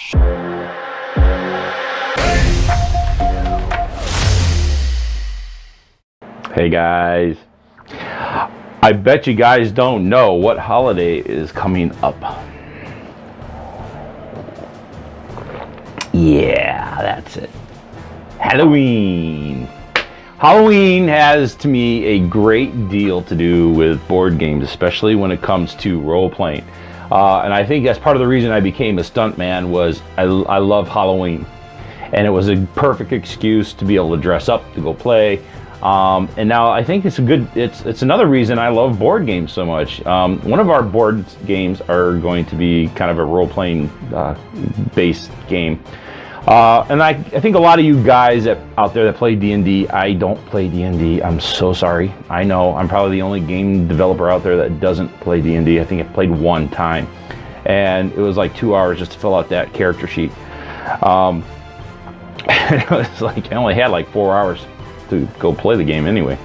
Hey guys, I bet you guys don't know what holiday is coming up. Yeah, that's it. Halloween. Halloween has to me a great deal to do with board games, especially when it comes to role-playing. And I think that's part of the reason I became a stuntman was I love Halloween. And it was a perfect excuse to be able to dress up, to go play. And now I think it's another reason I love board games so much. One of our board games are going to be kind of a role-playing based game. And I think a lot of you guys out there that play D&D, I don't play D&D. I'm so sorry. I know I'm probably the only game developer out there that doesn't play D&D. I think I played one time. And it was like 2 hours just to fill out that character sheet. It was like I only had like 4 hours to go play the game anyway.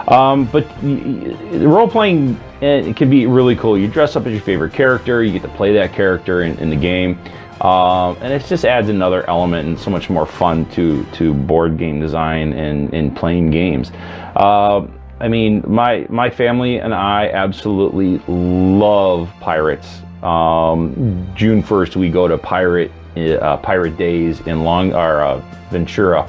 But role-playing, it can be really cool. You dress up as your favorite character, you get to play that character in the game, and it just adds another element and so much more fun to board game design and playing games. I mean, my family and I absolutely love pirates. June 1st we go to Pirate Days in Ventura,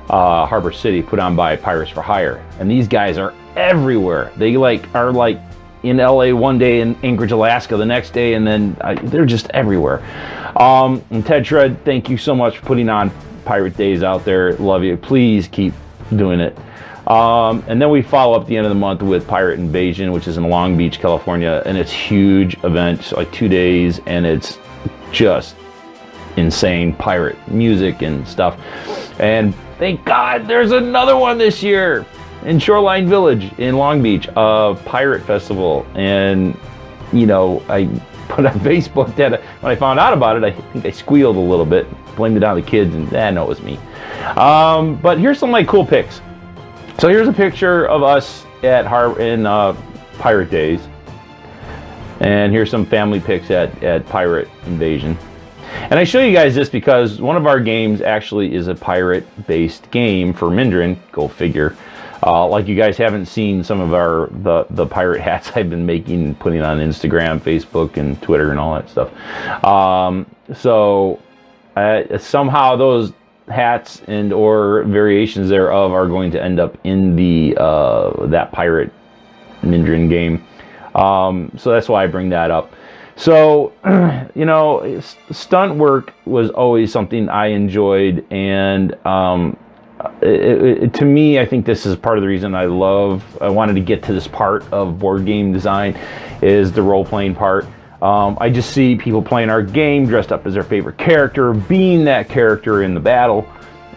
Harbor City, put on by Pirates for Hire, and these guys are everywhere. They are like in LA one day, in Anchorage, Alaska the next day, and then they're just everywhere. And Ted Shred, thank you so much for putting on Pirate Days out there. Love you. Please keep doing it. And then we follow up the end of the month with Pirate Invasion, which is in Long Beach, California, and it's a huge event, it's like 2 days, and it's just insane pirate music and stuff. And thank God there's another one this year in Shoreline Village in Long Beach, a pirate festival. And you know, I put on Facebook that when I found out about it, I think I squealed a little bit, blamed it on the kids, and no, it was me. But here's some like cool pics. So here's a picture of us at Pirate Days, and here's some family pics at Pirate Invasion. And I show you guys this because one of our games actually is a pirate-based game for Mindrin. Go figure. Like you guys haven't seen some of the pirate hats I've been making and putting on Instagram, Facebook, and Twitter and all that stuff. Somehow those hats and or variations thereof are going to end up in that pirate Mindrin game. So that's why I bring that up. So, you know, stunt work was always something I enjoyed, and to me, I think this is part of the reason I wanted to get to this part of board game design, is the role-playing part. I just see people playing our game dressed up as their favorite character, being that character in the battle.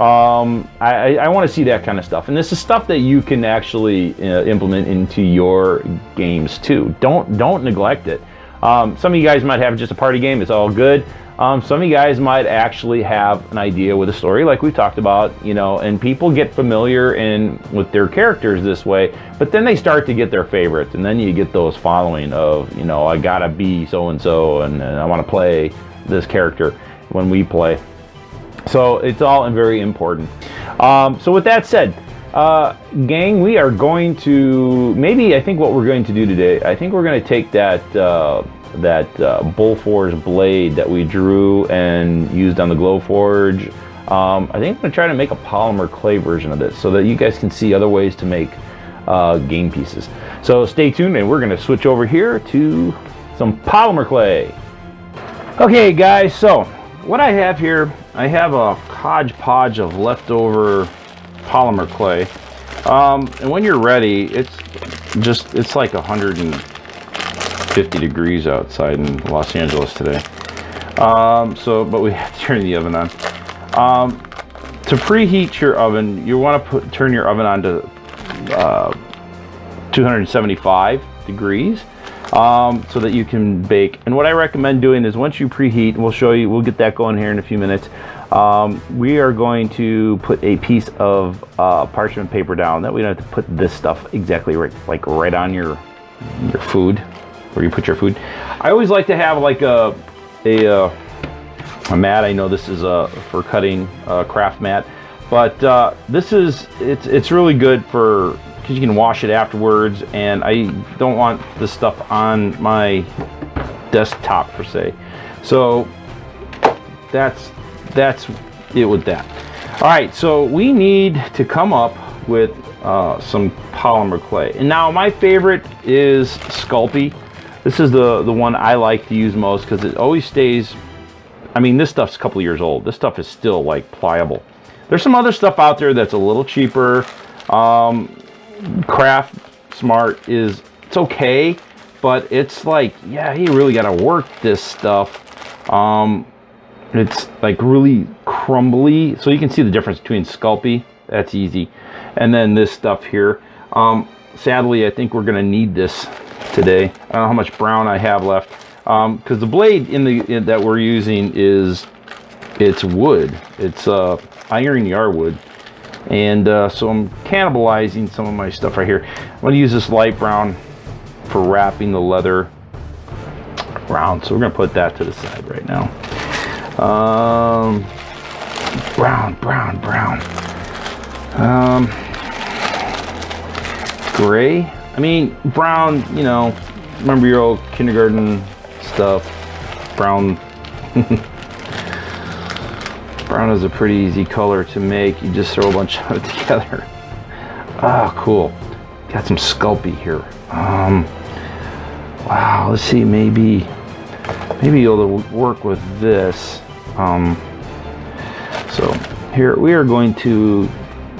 I want to see that kind of stuff, and this is stuff that you can actually implement into your games too. Don't neglect it. Some of you guys might have just a party game, it's all good. Some of you guys might actually have an idea with a story like we talked about, you know, and people get familiar with their characters this way, but then they start to get their favorites, and then you get those following of, you know, I gotta be so-and-so, and I want to play this character when we play. So it's all very important. So with that said, gang, we are going to, I think what we're going to do today, I think we're going to take that Bullforge blade that we drew and used on the Glowforge. I think I'm going to try to make a polymer clay version of this so that you guys can see other ways to make game pieces. So stay tuned, and we're going to switch over here to some polymer clay. Okay guys, so what I have here, I have a hodgepodge of leftover polymer clay, and when you're ready, it's like 150 degrees outside in Los Angeles today, but we have to turn the oven on. To preheat your oven, you want to turn your oven on to 275 degrees, so that you can bake. And what I recommend doing is, once you preheat, we'll get that going here in a few minutes, we are going to put a piece of parchment paper down, that we don't have to put this stuff exactly right on your food, where you put your food. I always like to have like a a mat. I know this is for cutting craft mat, but it's really good for, because you can wash it afterwards, and I don't want this stuff on my desktop per se. So that's it with that. All right, so we need to come up with some polymer clay. And now my favorite is Sculpey. This is the one I like to use most because it always stays. I mean, this stuff's a couple of years old. This stuff is still like pliable. There's some other stuff out there that's a little cheaper. Craft Smart it's okay, but it's like, yeah, you really got to work this stuff. It's like really crumbly, so you can see the difference between Sculpey, that's easy, and then this stuff here. Sadly, I think we're gonna need this today. I don't know how much brown I have left, because the blade that we're using it's wood. It's iron yarwood, and so I'm cannibalizing some of my stuff right here. I'm gonna use this light brown for wrapping the leather around, so we're gonna put that to the side right now. Brown. Gray. I mean, brown, you know, remember your old kindergarten stuff. Brown. Brown is a pretty easy color to make. You just throw a bunch of it together. Ah, cool. Got some Sculpey here. Wow, let's see, maybe you'll work with this. So here we are going to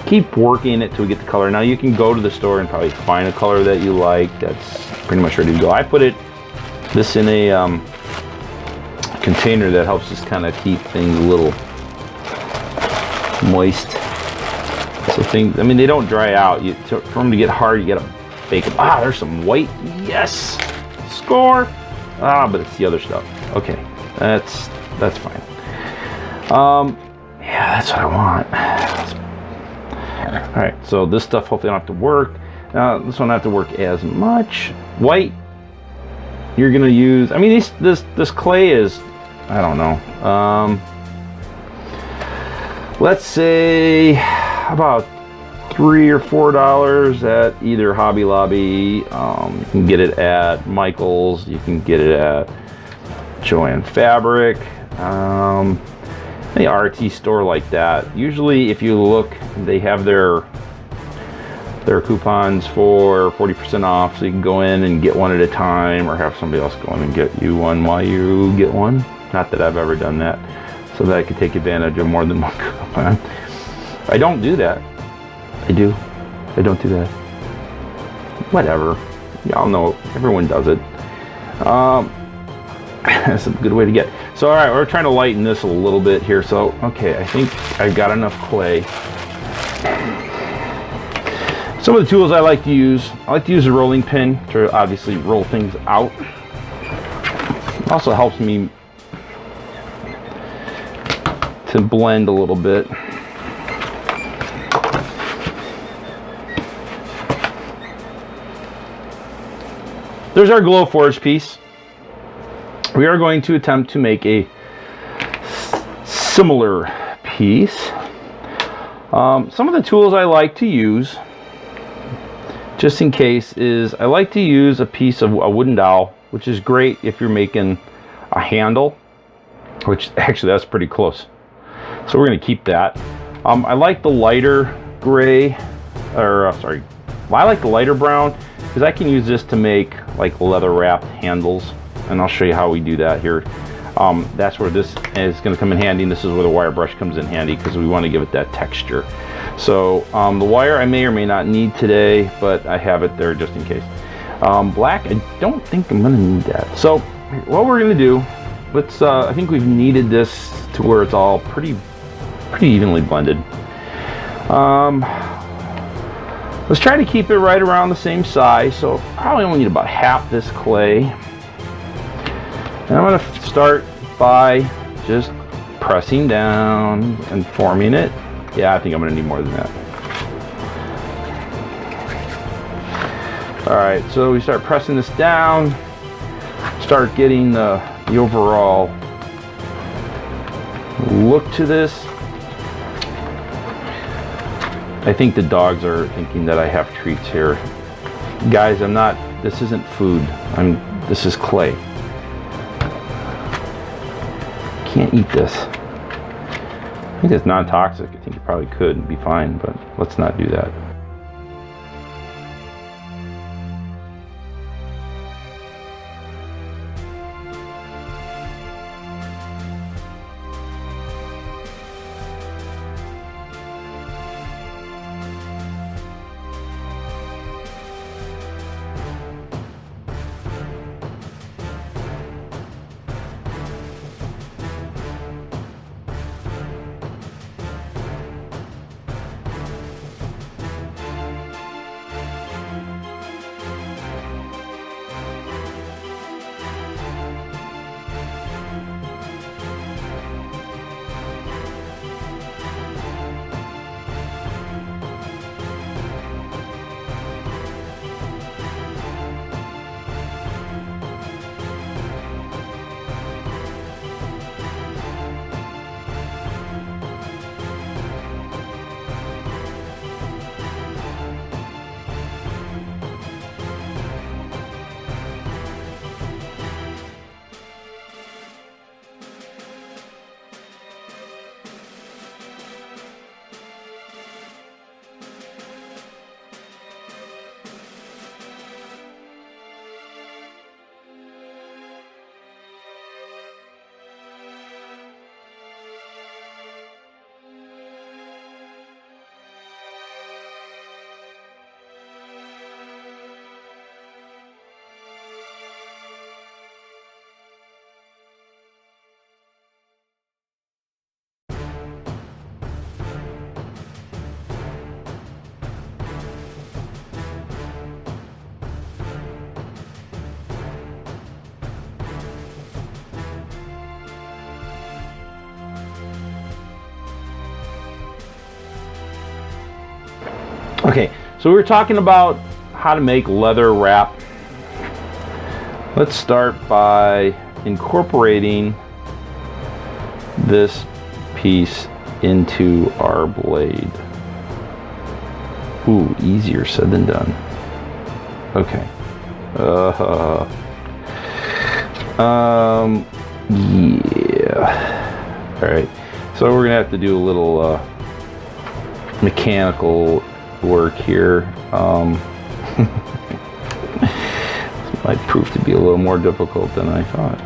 keep working it till we get the color. Now you can go to the store and probably find a color that you like that's pretty much ready to go. I put this in a container that helps just kind of keep things a little moist. So things, I mean, they don't dry out. For them to get hard, you gotta bake them. Ah, there's some white. Yes, score. Ah, but it's the other stuff. Okay, that's fine. Yeah, that's what I want. All right, so this stuff hopefully don't have to work. This one don't have to work as much. White, you're gonna use. I mean, this clay is, I don't know. Let's say about $3 or $4 at either Hobby Lobby. You can get it at Michael's. You can get it at Joann Fabric. Any RT store like that. Usually, if you look, they have their coupons for 40% off, so you can go in and get one at a time, or have somebody else go in and get you one while you get one. Not that I've ever done that, so that I could take advantage of more than one coupon. I don't do that. I do. I don't do that. Whatever. Y'all know everyone does it. That's a good way to get. So all right, we're trying to lighten this a little bit here. So okay, I think I've got enough clay. Some of the tools I like to use a rolling pin to obviously roll things out. It also helps me to blend a little bit. There's our Glowforge piece. We are going to attempt to make a similar piece. Some of the tools I like to use, just in case, is I like to use a piece of a wooden dowel, which is great if you're making a handle, which actually that's pretty close. So we're going to keep that. I like the lighter gray, or sorry, I like the lighter brown, because I can use this to make like leather wrapped handles, and I'll show you how we do that here. That's where this is going to come in handy, and this is where the wire brush comes in handy, because we want to give it that texture. So the wire I may or may not need today, but I have it there just in case. Black, I don't think I'm going to need that. So what we're going to do, let's I think we've kneaded this to where it's all pretty evenly blended. Let's try to keep it right around the same size, so probably only need about half this clay. And I'm going to start by just pressing down and forming it. Yeah, I think I'm going to need more than that. Alright, so we start pressing this down, start getting the overall look to this. I think the dogs are thinking that I have treats here. Guys, I'm not, this isn't food. This is clay. Can't eat this. I think it's non-toxic. I think you probably could and be fine, but let's not do that. Okay, so we were talking about how to make leather wrap. Let's start by incorporating this piece into our blade. Ooh, easier said than done. Okay. Yeah. All right. So we're gonna have to do a little mechanical work here. This might prove to be a little more difficult than I thought.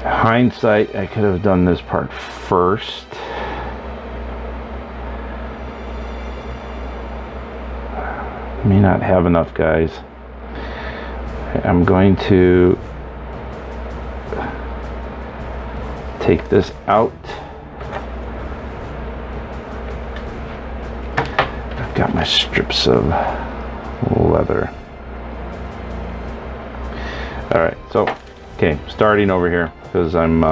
Hindsight, I could have done this part first. May not have enough, guys. I'm going to take this out. I've got my strips of leather. All right, so, okay, starting over here, because I'm,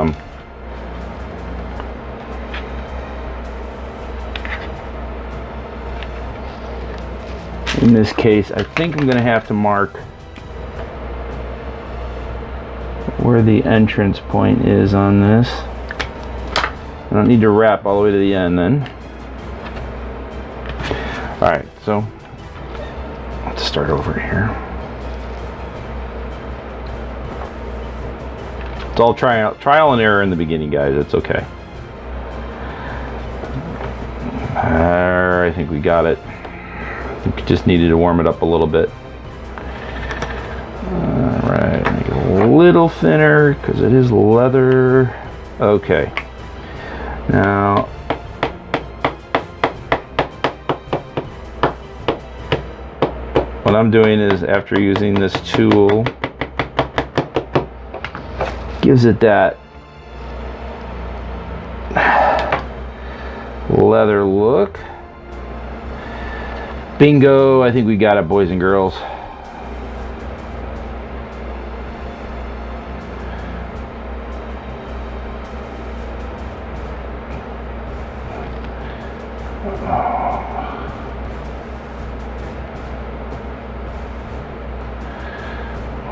in this case, I think I'm gonna have to mark where the entrance point is on this. I don't need to wrap all the way to the end then. All right, so let's start over here. It's all trial and error in the beginning, guys. It's okay. I think we got it. We just needed to warm it up a little bit. All right, make it a little thinner because it is leather. Okay. Now, what I'm doing is, after using this tool, gives it that leather look. Bingo, I think we got it, boys and girls.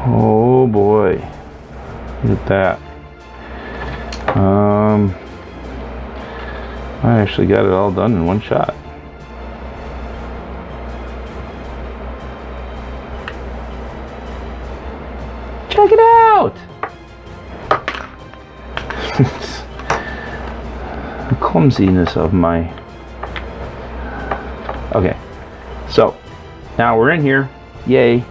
Oh boy. Look at that. I actually got it all done in one shot. Check it out! The clumsiness of my... Okay, so now we're in here. Yay.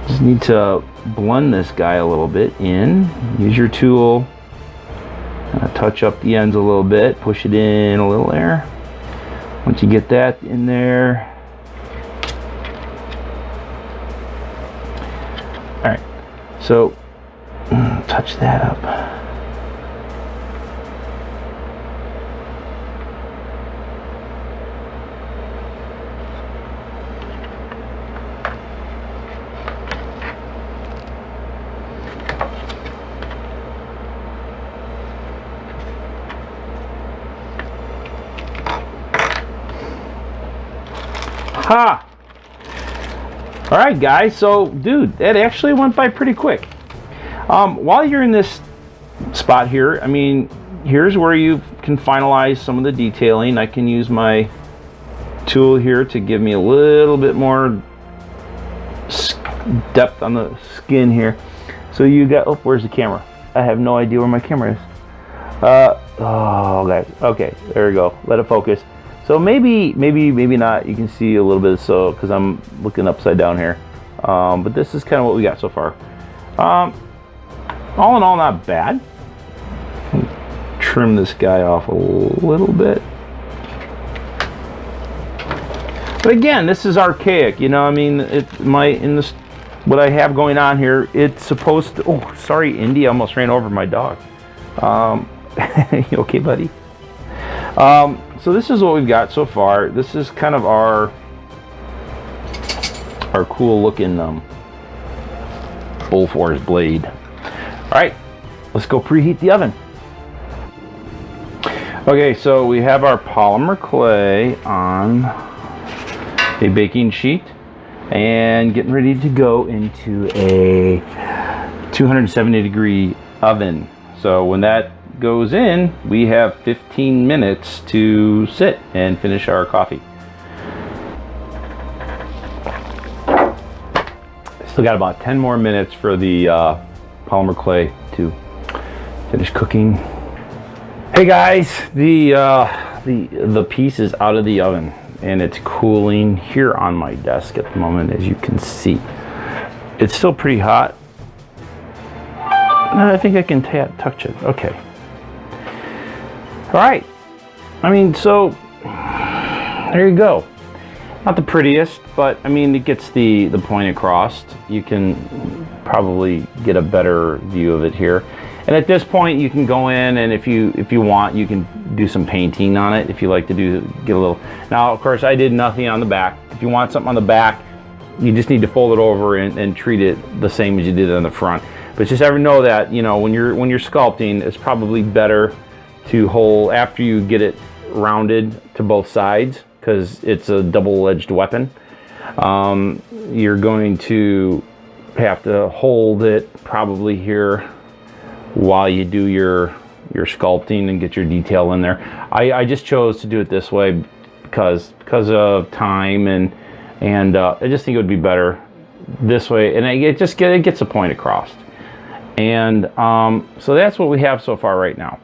Just need to blend this guy a little bit in. Use your tool. Touch up the ends a little bit. Push it in a little there. Once you get that in there. Alright. So, touch that up. Ha! Alright guys, so dude, that actually went by pretty quick. While you're in this spot here, I mean, here's where you can finalize some of the detailing. I can use my tool here to give me a little bit more depth on the skin here. So you got, oh, where's the camera? I have no idea where my camera is. Oh guys, okay, there we go, let it focus. So maybe not. You can see a little bit, so because I'm looking upside down here. But this is kind of what we got so far. All in all, not bad. Trim this guy off a little bit. But again, this is archaic. You know, I mean, what I have going on here, it's supposed to. Oh, sorry, Indy, I almost ran over my dog. You okay, buddy? So this is what we've got so far. This is kind of our cool looking Bull Force blade. All right, let's go preheat the oven. Okay, so we have our polymer clay on a baking sheet and getting ready to go into a 270-degree oven. So when that goes in, we have 15 minutes to sit and finish our coffee. Still got about 10 more minutes for the polymer clay to finish cooking. Hey guys, the piece is out of the oven and it's cooling here on my desk at the moment, as you can see. It's still pretty hot. I think I can touch it. Okay. All right, I mean, so there you go. Not the prettiest, but I mean, it gets the point across. You can probably get a better view of it here. And at this point, you can go in, and if you want, you can do some painting on it if you like to get a little. Now, of course, I did nothing on the back. If you want something on the back, you just need to fold it over and treat it the same as you did on the front. But just ever know that, you know, when you're sculpting, it's probably better to hold after you get it rounded to both sides, because it's a double-edged weapon. You're going to have to hold it probably here while you do your sculpting and get your detail in there. I just chose to do it this way because of time, and I just think it would be better this way, and it gets the point across. And so that's what we have so far right now.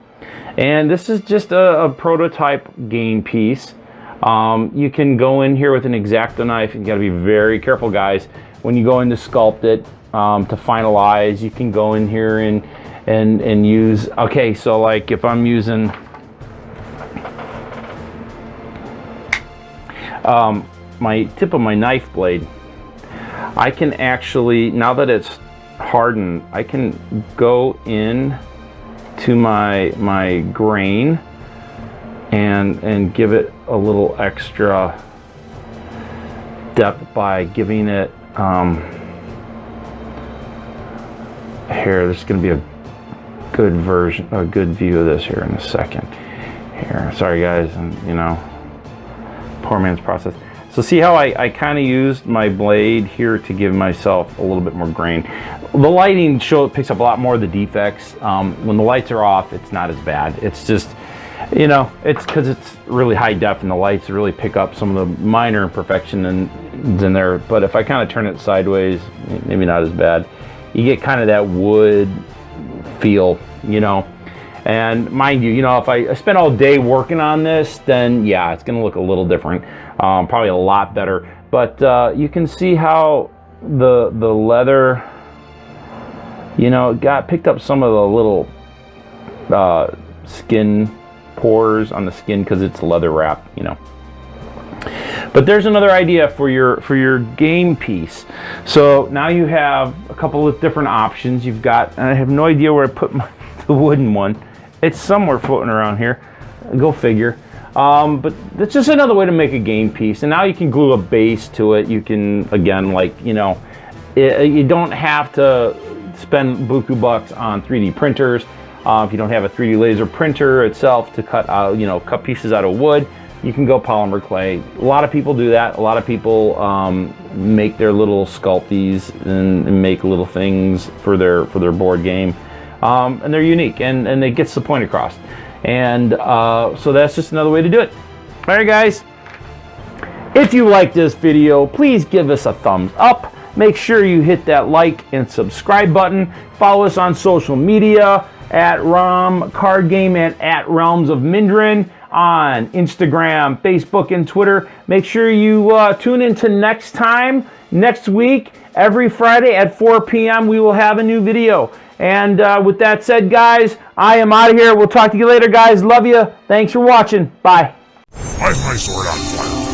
And this is just a prototype game piece. You can go in here with an X-Acto knife. You got to be very careful, guys, when you go in to sculpt it to finalize. You can go in here and use, okay, so like if I'm using my tip of my knife blade, I can actually, now that it's hardened, I can go in to my grain and give it a little extra depth by giving it here. There's going to be a good view of this here in a second. Here, sorry guys, and you know, poor man's process. So see how I kind of used my blade here to give myself a little bit more grain. The lighting picks up a lot more of the defects. When the lights are off, it's not as bad. It's just, you know, it's because it's really high def and the lights really pick up some of the minor imperfections in there. But if I kind of turn it sideways, maybe not as bad. You get kind of that wood feel, you know. And mind you, you know, if I spend all day working on this, then yeah, it's going to look a little different. Probably a lot better. But you can see how the leather, you know, picked up some of the little skin pores on the skin because it's leather wrap, you know. But there's another idea for your game piece. So now you have a couple of different options. You've got, and I have no idea where I put the wooden one. It's somewhere floating around here. Go figure. But that's just another way to make a game piece. And now you can glue a base to it. You can, again, like, you know, you don't have to spend buku bucks on 3D printers. If you don't have a 3D laser printer itself to cut out, you know, cut pieces out of wood, you can go polymer clay. A lot of people do that. A lot of people make their little sculpties and make little things for their board game. And they're unique, and it gets the point across. And so that's just another way to do it. All right, guys. If you like this video, please give us a thumbs up. Make sure you hit that like and subscribe button. Follow us on social media at ROM Card Game and at Realms of Mindrin on Instagram, Facebook, and Twitter. Make sure you tune into next week, every Friday at 4 p.m. we will have a new video. And with that said, guys, I am out of here. We'll talk to you later, guys. Love you. Thanks for watching. Bye. I have my sword on fire.